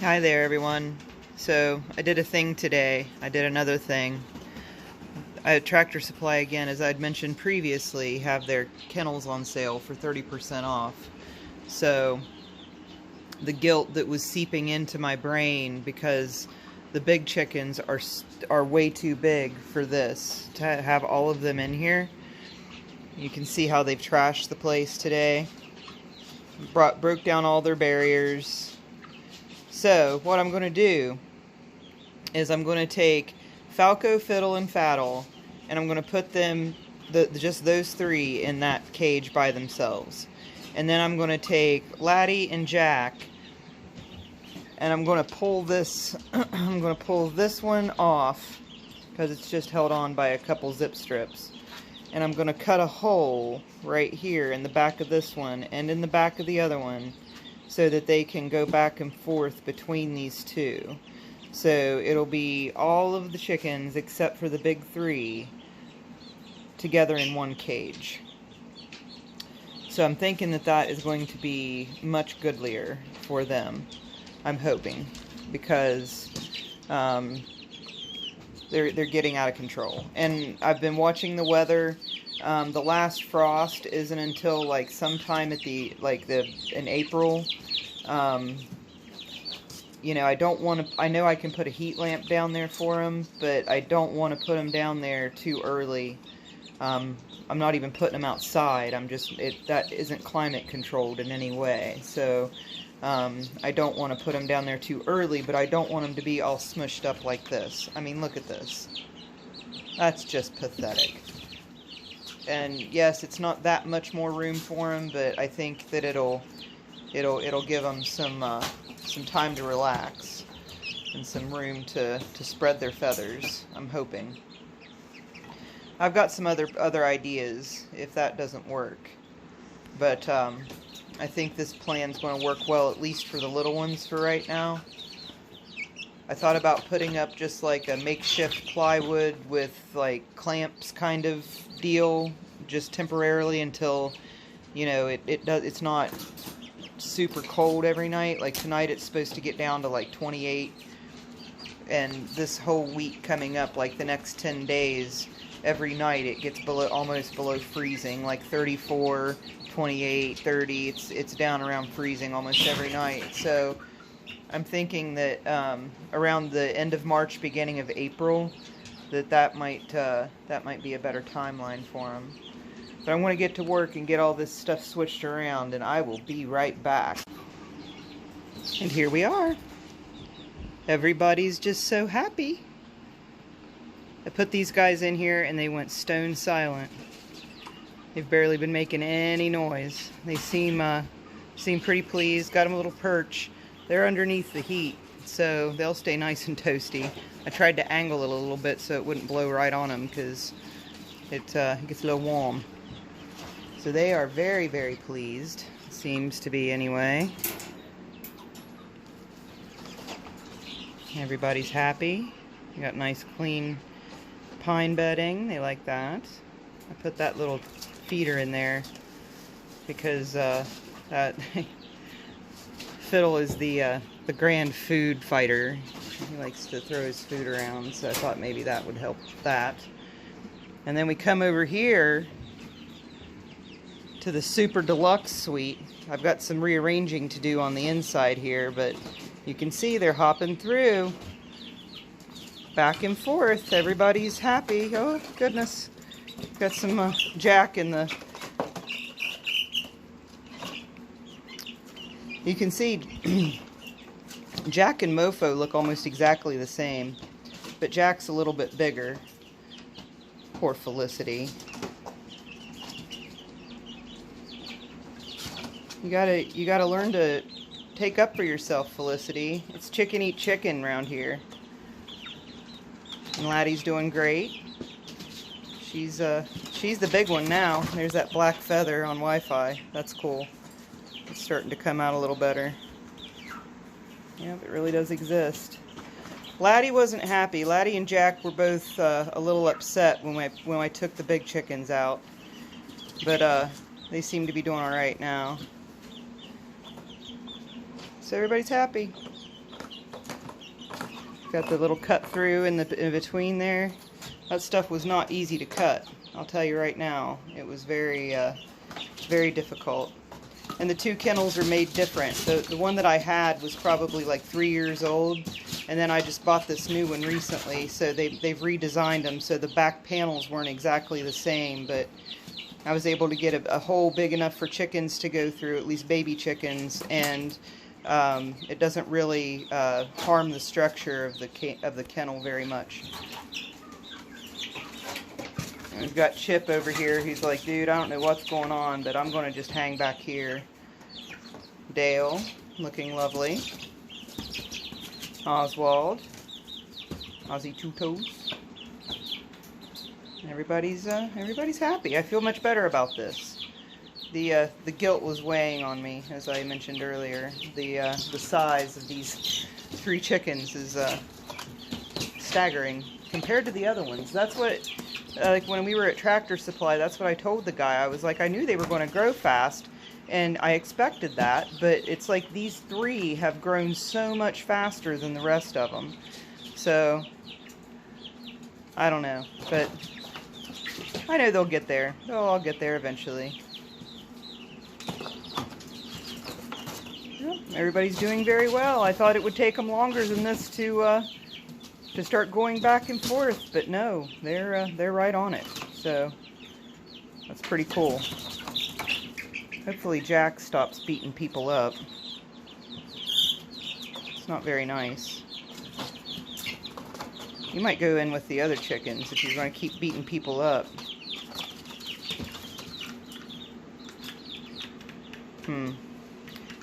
Hi there, everyone. So I did a thing today. I did another thing. Tractor Supply, again, as I'd mentioned previously, have their kennels on sale for 30% off. So the guilt that was seeping into my brain because the big chickens are way too big for this, to have all of them in here. You can see how they've trashed the place today. Broke down all their barriers. So, what I'm going to do is I'm going to take Falco, Fiddle, and Faddle, and I'm going to put them, just those three, in that cage by themselves. And then I'm going to take Laddie and Jack, and I'm going to pull this, I'm going to pull this one off, because it's just held on by a couple zip strips. And I'm going to cut a hole right here in the back of this one, and in the back of the other one, so that they can go back and forth between these two. So it'll be all of the chickens except for the big three together in one cage. So I'm thinking that that is going to be much goodlier for them. I'm hoping, because they're getting out of control. And I've been watching the weather. The last frost isn't until like sometime at in April. You know, I don't want to. I know I can put a heat lamp down there for them, but I don't want to put them down there too early. I'm not even putting them outside. That isn't climate controlled in any way. So I don't want to put them down there too early, but I don't want them to be all smushed up like this. I mean, look at this. That's just pathetic. And yes, it's not that much more room for them, but I think that it'll give them some time to relax and some room to spread their feathers. I'm hoping. I've got some other ideas if that doesn't work, but I think this plan's going to work well, at least for the little ones for right now. I thought about putting up just like a makeshift plywood with like clamps kind of deal, just temporarily until, you know, it's not super cold every night. Like tonight it's supposed to get down to like 28, and this whole week coming up, like the next 10 days, every night it gets almost below freezing, like 34, 28, 30. It's down around freezing almost every night. So I'm thinking that around the end of March, beginning of April, that might be a better timeline for them. But I'm going to get to work and get all this stuff switched around, and I will be right back. And here we are. Everybody's just so happy. I put these guys in here and they went stone silent. They've barely been making any noise. They seem pretty pleased. Got them a little perch. They're underneath the heat, so they'll stay nice and toasty. I tried to angle it a little bit so it wouldn't blow right on them, because it gets a little warm. So they are very, very pleased. Seems to be, anyway. Everybody's happy. You got nice, clean pine bedding. They like that. I put that little feeder in there because that Fiddle is the grand food fighter. He likes to throw his food around, so I thought maybe that would help that. And then we come over here to the super deluxe suite. I've got some rearranging to do on the inside here, but you can see they're hopping through back and forth. Everybody's happy. Oh goodness, got some Jack in the, you can see Jack and Mofo look almost exactly the same, but Jack's a little bit bigger. Poor Felicity. You gotta learn to take up for yourself, Felicity. It's chicken eat chicken around here. And Laddie's doing great. She's the big one now. There's that black feather on Wi-Fi. That's cool. It's starting to come out a little better. Yep, it really does exist. Laddie wasn't happy. Laddie and Jack were both a little upset when I took the big chickens out. But they seem to be doing all right now. So everybody's happy. Got the little cut through in between there. That stuff was not easy to cut. I'll tell you right now. It was very, very difficult. And the two kennels are made different. The one that I had was probably like 3 years old, and then I just bought this new one recently, so they've redesigned them so the back panels weren't exactly the same, but I was able to get a hole big enough for chickens to go through, at least baby chickens, and it doesn't really harm the structure of the kennel very much. And we've got Chip over here. He's like, dude, I don't know what's going on, but I'm going to just hang back here. Dale, looking lovely. Oswald. Ozzy Two Toes. Everybody's happy. I feel much better about this. The guilt was weighing on me, as I mentioned earlier. The size of these 3 chickens is staggering compared to the other ones. That's what, like when we were at Tractor Supply, that's what I told the guy. I was like, I knew they were going to grow fast, and I expected that, but it's like these 3 have grown so much faster than the rest of them. So, I don't know, but I know they'll get there. They'll all get there eventually. Well, everybody's doing very well. I thought it would take them longer than this to start going back and forth, but no, they're right on it. So that's pretty cool. Hopefully Jack stops beating people up. It's not very nice. You might go in with the other chickens if you're going to keep beating people up.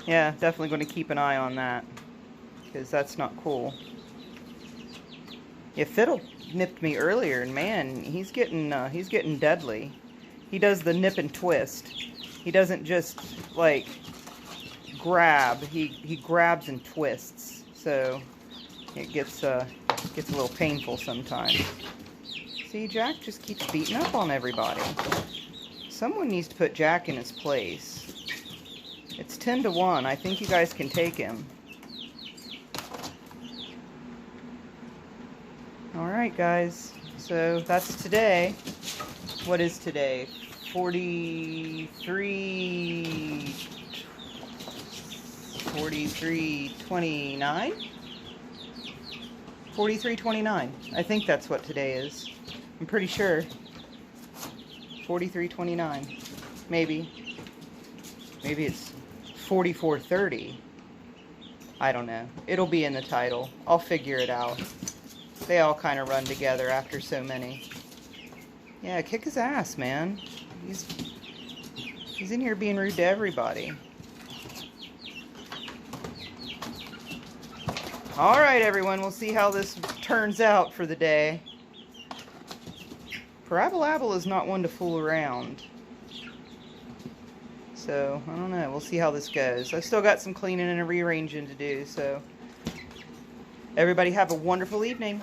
Yeah, definitely going to keep an eye on that, because that's not cool. Yeah, Fiddle nipped me earlier, and man, he's getting deadly. He does the nip and twist. He doesn't just like grab. He grabs and twists. So it gets a little painful sometimes. See, Jack just keeps beating up on everybody. Someone needs to put Jack in his place. It's 10-1. I think you guys can take him. Alright, guys. So that's today. What is today? 43... 43.29? 43.29. I think that's what today is. I'm pretty sure. 43.29. Maybe. Maybe it's 44.30. I don't know. It'll be in the title. I'll figure it out. They all kind of run together after so many. Yeah, kick his ass, man. He's in here being rude to everybody. Alright, everyone. We'll see how this turns out for the day. Parabola is not one to fool around. So, I don't know. We'll see how this goes. I've still got some cleaning and rearranging to do, so everybody have a wonderful evening.